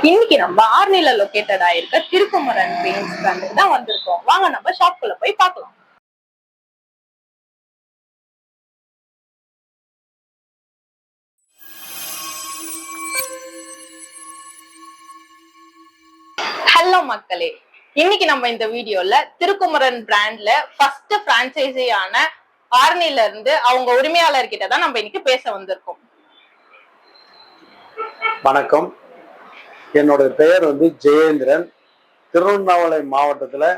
இன்னைக்கு நம்ம ஆர்னில லொகேட்டட் ஆயிருக்க திருக்குமரன் பெயிண்ட்ஸ் பிராண்டுக்கு தான் வந்திருக்கோம். வாங்க நம்ம ஷாப்குள்ள போய் பார்க்கலாம். ஹலோ மக்களே, இன்னைக்கு நம்ம இந்த வீடியோல திருக்குமரன் பிராண்ட்ல ஃபர்ஸ்ட் பிரான்சைசியான ஆர்னில இருந்து அவங்க உரிமையாளர்கிட்ட தான் நம்ம இன்னைக்கு பேச வந்திருக்கோம். வணக்கம், என்னோட பெயர் ஜெயேந்திரன். திருவண்ணாமலை மாவட்டத்தில்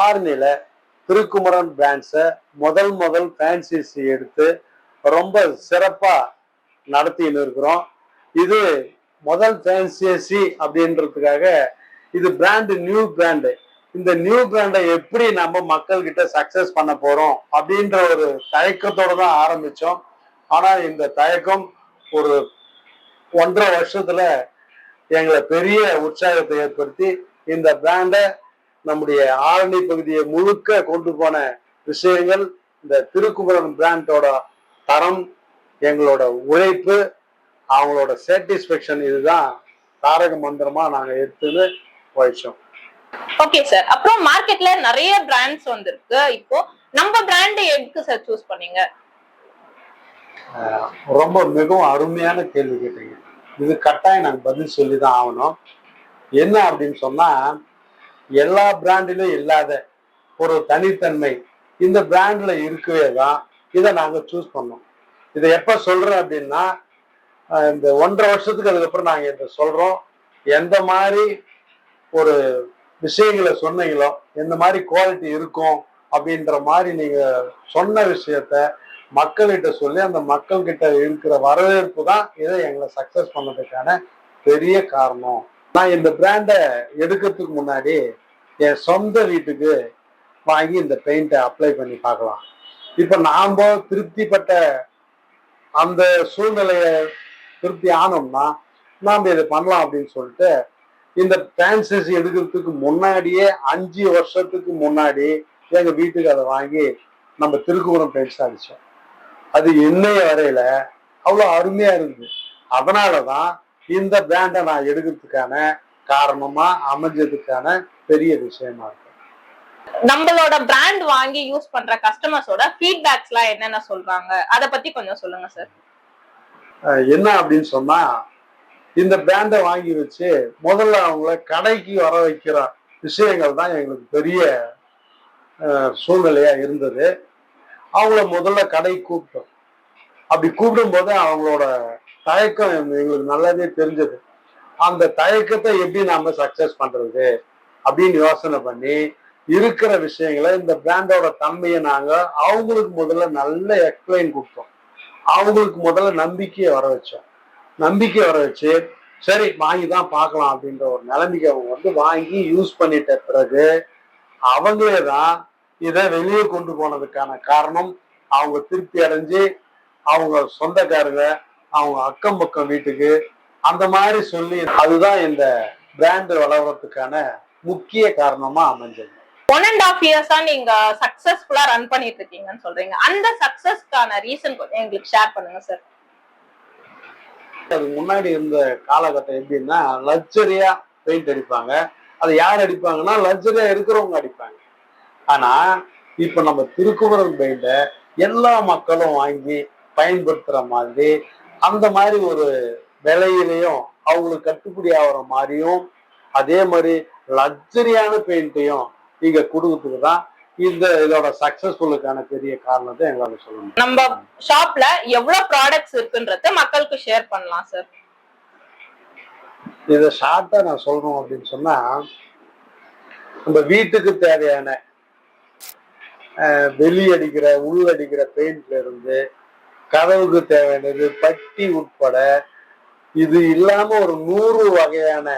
ஆர்னில திருக்குமரன் பிராண்ட்ஸை முதல் பிரான்சைசி எடுத்து ரொம்ப சிறப்பாக நடத்தின்னு இருக்கிறோம். இது முதல் பிரான்சைசி அப்படின்றதுக்காக இது பிராண்டு நியூ பிராண்டு. இந்த நியூ பிராண்டை எப்படி நம்ம மக்கள்கிட்ட சக்சஸ் பண்ண போறோம் அப்படின்ற ஒரு தயக்கத்தோடு தான் ஆரம்பிச்சோம். ஆனா இந்த தயக்கம் ஒரு 1.5 வருஷத்துல எங்களை பெரிய உற்சாகத்தை ஏற்படுத்தி இந்த பிராண்டை நம்முடைய ஆரணி பகுதியை முழுக்க கொண்டு போன விஷயங்கள் இந்த திருக்குமரன் பிராண்டோட தரம், எங்களோட உழைப்பு, அவங்களோட சாட்டிஸ்பேக்ஷன், இதுதான் தாரக மந்திரமா நாங்க எடுத்துன்னு போயிச்சோம். ஓகே சார், அப்புறம் மார்க்கெட்ல நிறைய பிராண்ட்ஸ் வந்திருக்கு. இப்போ நம்ம பிராண்ட் எதுக்கு சார் சூஸ் பண்ணீங்க? ரொம்ப மிகவும் அருமையான கேள்வி கேட்டீங்க. இது கட்டாயம் நாங்கள் பதில் சொல்லி தான் ஆகணும். என்ன அப்படின்னு சொன்னா, எல்லா பிராண்டிலும் இல்லாத ஒரு தனித்தன்மை இந்த பிராண்ட்ல இருக்கவே தான் இதை நாங்கள் சூஸ் பண்ணோம். இதை எப்ப சொல்றோம் அப்படின்னா, இந்த 1.5 வருஷத்துக்கு அதுக்கப்புறம் நாங்கள் இதை சொல்றோம். எந்த மாதிரி ஒரு விஷயங்களை சொன்னீங்களோ, எந்த மாதிரி குவாலிட்டி இருக்கும் அப்படின்ற மாதிரி நீங்க சொன்ன விஷயத்த மக்கள்கிட்ட சொல்லி அந்த மக்கள்கிட்ட இருக்கிற வரவேற்பு தான் இதை எங்களை சக்சஸ் பண்ணதுக்கான பெரிய காரணம். நான் இந்த பிராண்டை எடுக்கிறதுக்கு முன்னாடி என் சொந்த வீட்டுக்கு வாங்கி இந்த பெயிண்டை அப்ளை பண்ணி பார்க்கலாம். இப்ப நாம திருப்திப்பட்ட அந்த சூழ்நிலைய திருப்தி ஆனோம்னா நாம இதை பண்ணலாம் அப்படின்னு சொல்லிட்டு இந்த பிரான்சைசி எடுக்கிறதுக்கு முன்னாடியே 5 வருஷத்துக்கு முன்னாடி எங்க வீட்டுக்கு அதை வாங்கி நம்ம திருக்குமரன் பெயிண்ட்ஸ் அடிச்சோம். அது இன்னைய வரையில அவ்வளவு அருமையா இருக்குது. அதனாலதான் இந்த பிராண்டை நான் எடுக்கிறதுக்கான காரணமா அமைஞ்சதுக்கான பெரிய விஷயமா இருக்கு. நம்மளோட பிராண்ட் வாங்கி யூஸ் பண்ற கஸ்டமர்ஸோட ஃபீட்பேக்ஸ் எல்லாம் என்னென்ன சொல்றாங்க, அத பத்தி கொஞ்சம் சொல்லுங்க சார். என்ன அப்படின்னு சொன்னா, இந்த பிராண்டை வாங்கி வச்சு முதல்ல அவங்கள கடைக்கு வர வைக்கிற விஷயங்கள் தான் எங்களுக்கு பெரிய சூழ்நிலையா இருந்தது. அவங்கள முதல்ல கடை கூப்பிட்டோம். அப்படி கூப்பிடும் போது அவங்களோட தயக்கம் எங்களுக்கு நல்லாவே தெரிஞ்சது. அந்த தயக்கத்தை எப்படி நாம சக்சஸ் பண்றது அப்படின்னு யோசனை பண்ணி இருக்கிற விஷயங்களை, இந்த பிராண்டோட தன்மையை நாங்க அவங்களுக்கு முதல்ல நல்ல எக்ஸ்பிளைன் கொடுத்தோம். அவங்களுக்கு முதல்ல நம்பிக்கையை வர வச்சோம். நம்பிக்கை வர வச்சு சரி வாங்கி தான் பார்க்கலாம் அப்படின்ற ஒரு நிலைமைக்கு அவங்க வாங்கி யூஸ் பண்ணிட்ட பிறகு அவங்களே தான் இதை வெளியே கொண்டு போனதுக்கான காரணம். அவங்க திருப்தி அடைஞ்சு அவங்க சொந்தக்காரங்க, அவங்க அக்கம் பக்கம் வீட்டுக்கு அந்த மாதிரி சொல்லி, அதுதான் இந்த பிராண்ட் வளர்றதுக்கான முக்கிய காரணமா அமைஞ்சது. 1.5 இயர்ஸா நீங்க சக்சஸ்ஃபுல்லா ரன் பண்ணிட்டு இருக்கீங்கன்னு சொல்றீங்க. அந்த சக்சஸ்க்கான ரீசன் எங்களுக்கு ஷேர் பண்ணுங்க சார். அதுக்கு முன்னாடி இருந்த காலகட்டம் எப்படின்னா, லக்ஸரியா பெயிண்ட் அடிப்பாங்க. அது யார் அடிப்பாங்கன்னா லக்ஸரியா இருக்கிறவங்க அடிப்பாங்க. ஆனா இப்ப நம்ம திருக்குமரன் பெயிண்ட எல்லா மக்களும் வாங்கி பயன்படுத்துற மாதிரி, அந்த மாதிரி ஒரு விலையிலையும் அவங்களுக்கு கட்டுப்படி ஆகிற மாதிரியும், அதே மாதிரி லக்ஸரியான பெயிண்டையும் இங்க கொடுக்கறதுக்கு தான் இதோட சக்சஸ்ஃபுல்லுக்கான பெரிய காரணத்தை எங்களால சொல்லணும். நம்ம ஷாப்ல எவ்வளவு ப்ராடக்ட்ஸ் இருக்குன்றத மக்களுக்கு ஷேர் பண்ணலாம் சார். இதை ஷார்ட்டா நான் சொல்லணும் அப்படின்னு சொன்னா, நம்ம வீட்டுக்கு தேவையான வெளியடிக்கிற உள்ளடிக்கிற பெயிண்ட்ல இருந்து கதவுக்கு தேவையானது பட்டி உட்பட இது இல்லாம ஒரு 100 வகையான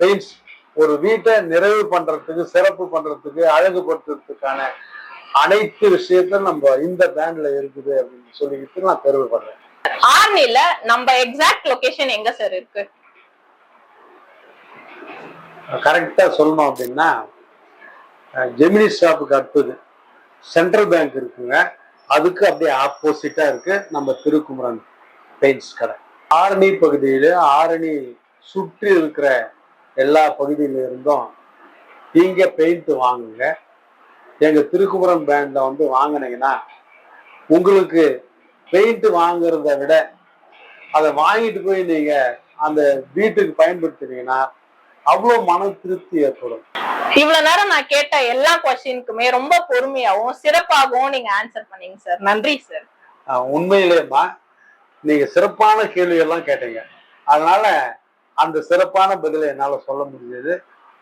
பெயிண்ட்ஸ் ஒரு வீட்டை நிறைவு பண்றதுக்கு, சிறப்பு பண்றதுக்கு, அழகுபடுத்துறதுக்கான அனைத்து விஷயத்தையும் நம்ம இந்த பிராண்ட்ல இருக்குது அப்படின்னு சொல்லிக்கிட்டு நான் பெருமைப்படுறேன். ஆர்னில நம்ம எக்ஸாக்ட் லொகேஷன் எங்க சார் இருக்கு? கரெக்டா சொல்லணும் அப்படின்னா, ஜெமினி ஷாப்புக்கு அடுத்தது சென்ட்ரல் பேங்க் இருக்குங்க. அதுக்கு அப்படியே ஆப்போசிட்டா இருக்கு நம்ம திருக்குமரன் பெயிண்ட்ஸ் கடை. ஆரணி பகுதியில, ஆரணி சுற்றி இருக்கிற எல்லா பகுதியில இருந்தும் இங்க பெயிண்ட் வாங்குங்க. எங்க திருக்குமரன் பிராண்ட்ல வந்து வாங்கினீங்கன்னா உங்களுக்கு பெயிண்ட் வாங்குறத விட அதை வாங்கிட்டு போய் நீங்க அந்த வீட்டுக்கு பயன்படுத்தினீங்கன்னா அவ்வளவு மன திருப்தி ஏற்படும். இவ்வளவு நேரம் நான் கேட்ட எல்லா கொஸ்டினுக்குமே ரொம்ப பொறுமையாவும் சிறப்பாகவும் நீங்க ஆன்சர் பண்ணீங்க சார். நன்றி சார். உண்மையிலேயேமா நீங்க சிறப்பான கேள்வி எல்லாம் கேட்டீங்க. அதனால அந்த சிறப்பான பதிலை என்னால சொல்ல முடிஞ்சது.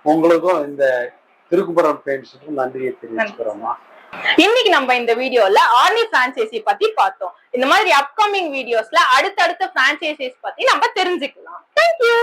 உங்களுக்கும் இந்த திருக்குமரன் பெயிண்ட்ஸுக்கும் நன்றியை தெரிவிச்சுக்கிறோமா. இன்னைக்கு நம்ம இந்த வீடியோல ஆர்னி பிரான்சைசி பத்தி பார்த்தோம். இந்த மாதிரி அப்கமிங் வீடியோஸ்ல அடுத்தடுத்த பிரான்சைசிஸ் பத்தி நம்ம தெரிஞ்சுக்கலாம். தேங்க்யூ.